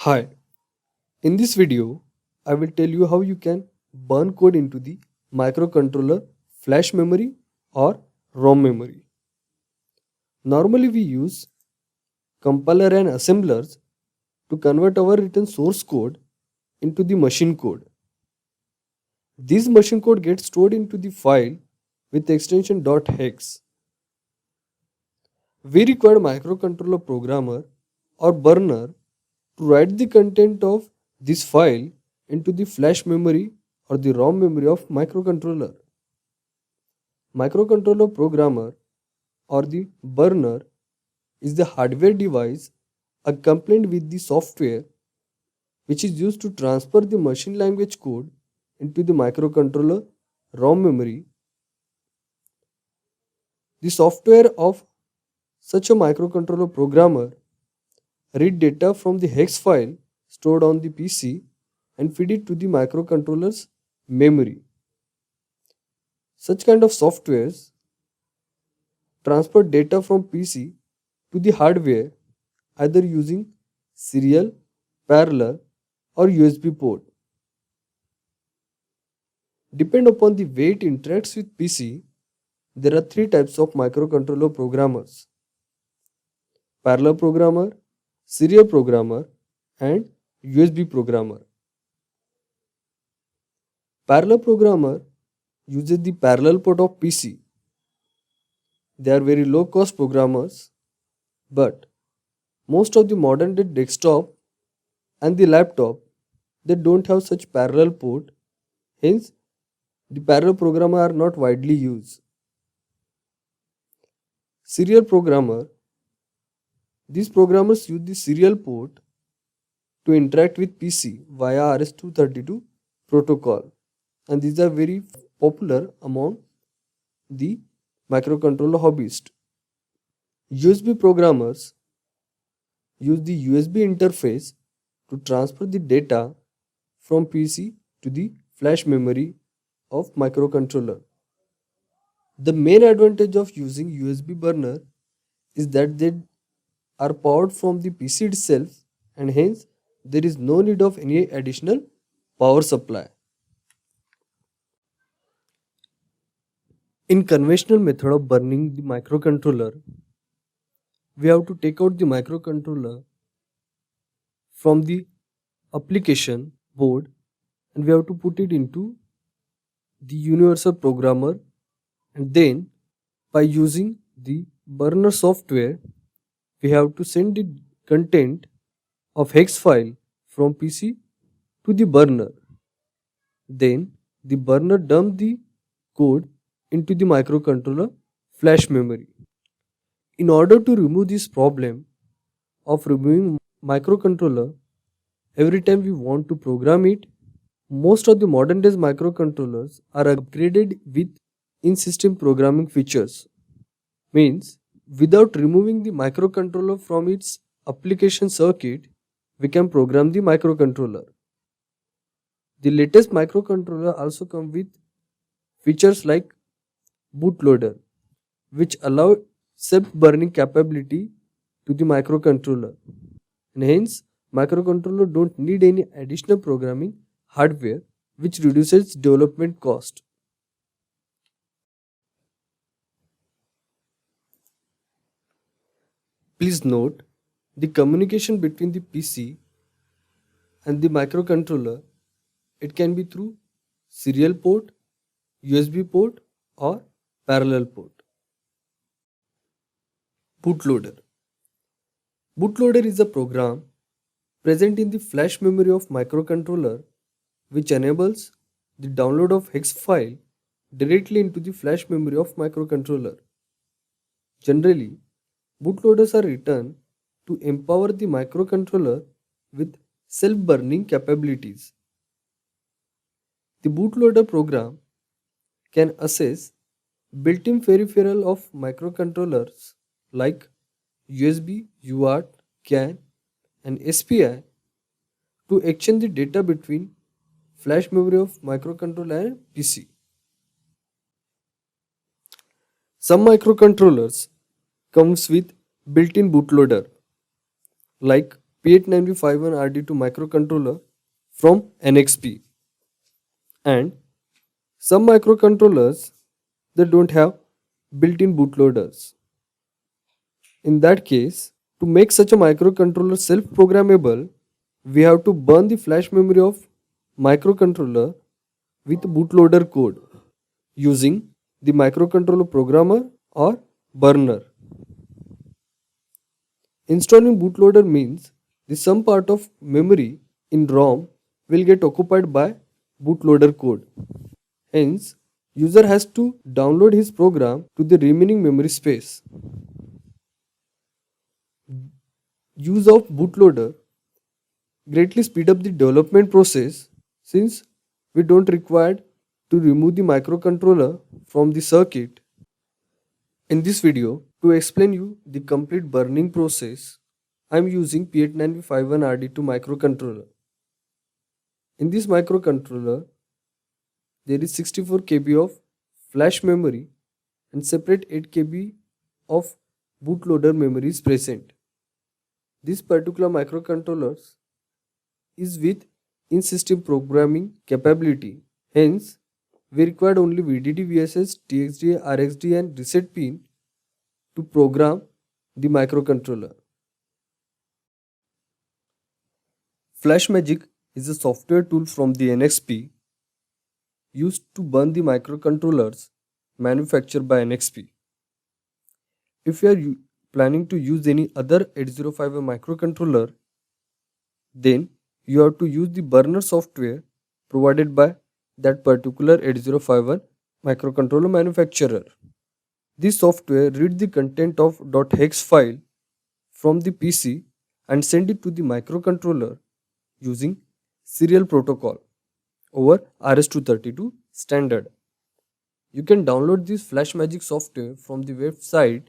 Hi, in this video, I will tell you how you can burn code into the microcontroller flash memory or ROM memory. Normally, we use compiler and assemblers to convert our written source code into the machine code. This machine code gets stored into the file with extension .hex. We require microcontroller programmer or burner to write the content of this file into the flash memory or the ROM memory of microcontroller. Microcontroller programmer or the burner is the hardware device accompanied with the software which is used to transfer the machine language code into the microcontroller ROM memory. The software of such a microcontroller programmer read data from the hex file stored on the PC and feed it to the microcontroller's memory. Such kind of softwares transfer data from PC to the hardware either using serial, parallel, or USB port. Depend upon the way it interacts with PC, there are three types of microcontroller programmers: parallel programmer, serial programmer, and USB programmer. Parallel programmer uses the parallel port of PC. They are very low cost programmers, but most of the modern day desktop and the laptop they don't have such parallel port, hence the parallel programmer are not widely used. Serial programmer, these programmers use the serial port to interact with PC via RS-232 protocol, and these are very popular among the microcontroller hobbyists. USB programmers use the USB interface to transfer the data from PC to the flash memory of microcontroller. The main advantage of using USB burner is that they are powered from the PC itself and hence there is no need of any additional power supply. In conventional method of burning the microcontroller, we have to take out the microcontroller from the application board and we have to put it into the universal programmer, and then by using the burner software we have to send the content of hex file from PC to the burner. Then the burner dump the code into the microcontroller flash memory. In order to remove this problem of removing microcontroller every time we want to program it, most of the modern days microcontrollers are upgraded with in-system programming features. Means without removing the microcontroller from its application circuit, we can program the microcontroller. The latest microcontroller also come with features like bootloader, which allow self-burning capability to the microcontroller, and hence microcontroller don't need any additional programming hardware, which reduces development cost. Please note the communication between the PC and the microcontroller, it can be through serial port, USB port, or parallel port. Bootloader. Bootloader is a program present in the flash memory of microcontroller which enables the download of hex file directly into the flash memory of microcontroller. Generally, bootloaders are written to empower the microcontroller with self-burning capabilities. The bootloader program can access built-in peripheral of microcontrollers like USB, UART, CAN, and SPI to exchange the data between flash memory of microcontroller and PC. Some microcontrollers comes with built-in bootloader like P8951RD2 microcontroller from NXP. And some microcontrollers that don't have built-in bootloaders. In that case, to make such a microcontroller self-programmable, we have to burn the flash memory of microcontroller with bootloader code using the microcontroller programmer or burner. Installing bootloader means the some part of memory in ROM will get occupied by bootloader code. Hence, user has to download his program to the remaining memory space. Use of bootloader greatly speed up the development process since we don't require to remove the microcontroller from the circuit. In this video, to explain you the complete burning process, I am using P8951RD2 microcontroller. In this microcontroller, there is 64 KB of flash memory and separate 8 KB of bootloader memory is present. This particular microcontroller is with in-system programming capability. Hence, we required only VDD, VSS, TXD, RXD and reset pin to program the microcontroller. FlashMagic is a software tool from the NXP used to burn the microcontrollers manufactured by NXP. If you are planning to use any other 8051 microcontroller, then you have to use the burner software provided by that particular 8051 microcontroller manufacturer. This software reads the content of .hex file from the PC and send it to the microcontroller using serial protocol over RS-232 standard. You can download this FlashMagic software from the website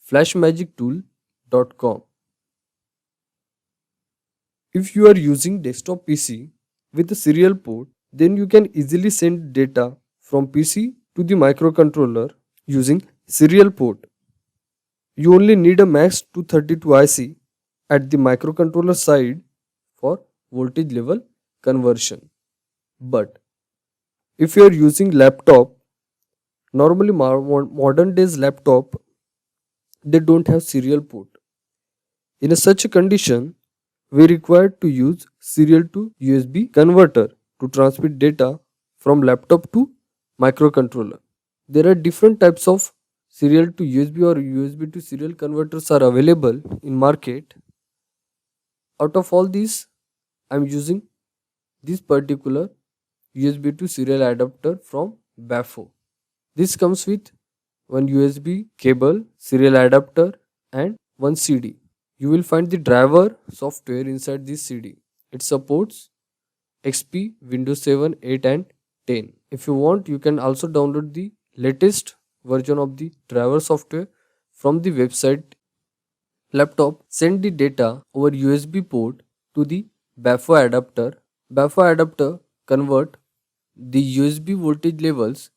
flashmagictool.com. If you are using desktop PC with a serial port, then you can easily send data from PC to the microcontroller using serial port. You only need a MAX232 IC at the microcontroller side for voltage level conversion. But if you are using laptop, normally modern days laptop, they don't have serial port. In such a condition, we require to use serial to USB converter to transmit data from laptop to microcontroller. There are different types of serial to USB or USB to serial converters are available in market. Out of all these, I am using this particular USB to serial adapter from Bafo. This comes with one USB cable, serial adapter and one CD. You will find the driver software inside this CD. It supports XP, Windows 7, 8 and 10. If you want, you can also download the latest version of the driver software from the website. Laptop send the data over USB port to the Bafo adapter. Bafo adapter convert the USB voltage levels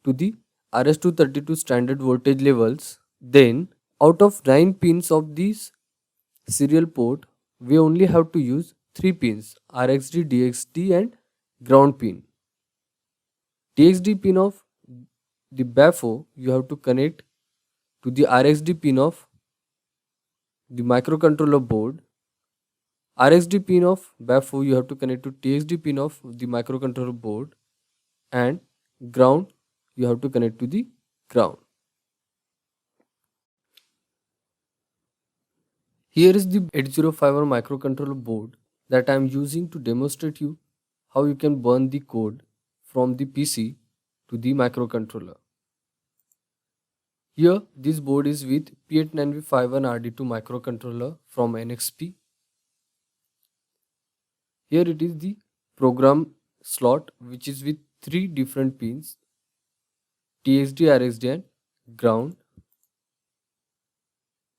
to the RS-232 standard voltage levels. Then out of 9 pins of this serial port, we only have to use 3 pins, RXD, DXD and ground pin. DXD pin of the Bafo you have to connect to the RXD pin of the microcontroller board. RXD pin of Bafo you have to connect to TXD pin of the microcontroller board, and ground you have to connect to the ground. Here is the 8051 microcontroller board that I am using to demonstrate you how you can burn the code from the PC to the microcontroller. Here this board is with P8951RD2 microcontroller from NXP. Here it is the program slot which is with 3 different pins, TXD, RXD and ground.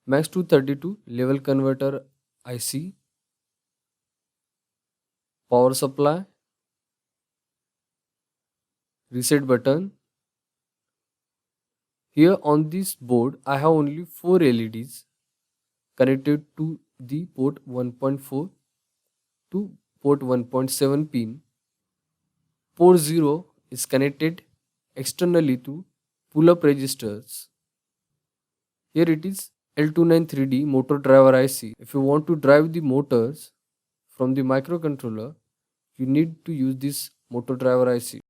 MAX232 level converter IC, power supply, reset button. Here on this board I have only 4 LEDs connected to the port 1.4 to port 1.7 pin. Port 0 is connected externally to pull-up registers. Here it is L293D motor driver IC. If you want to drive the motors from the microcontroller, you need to use this motor driver IC.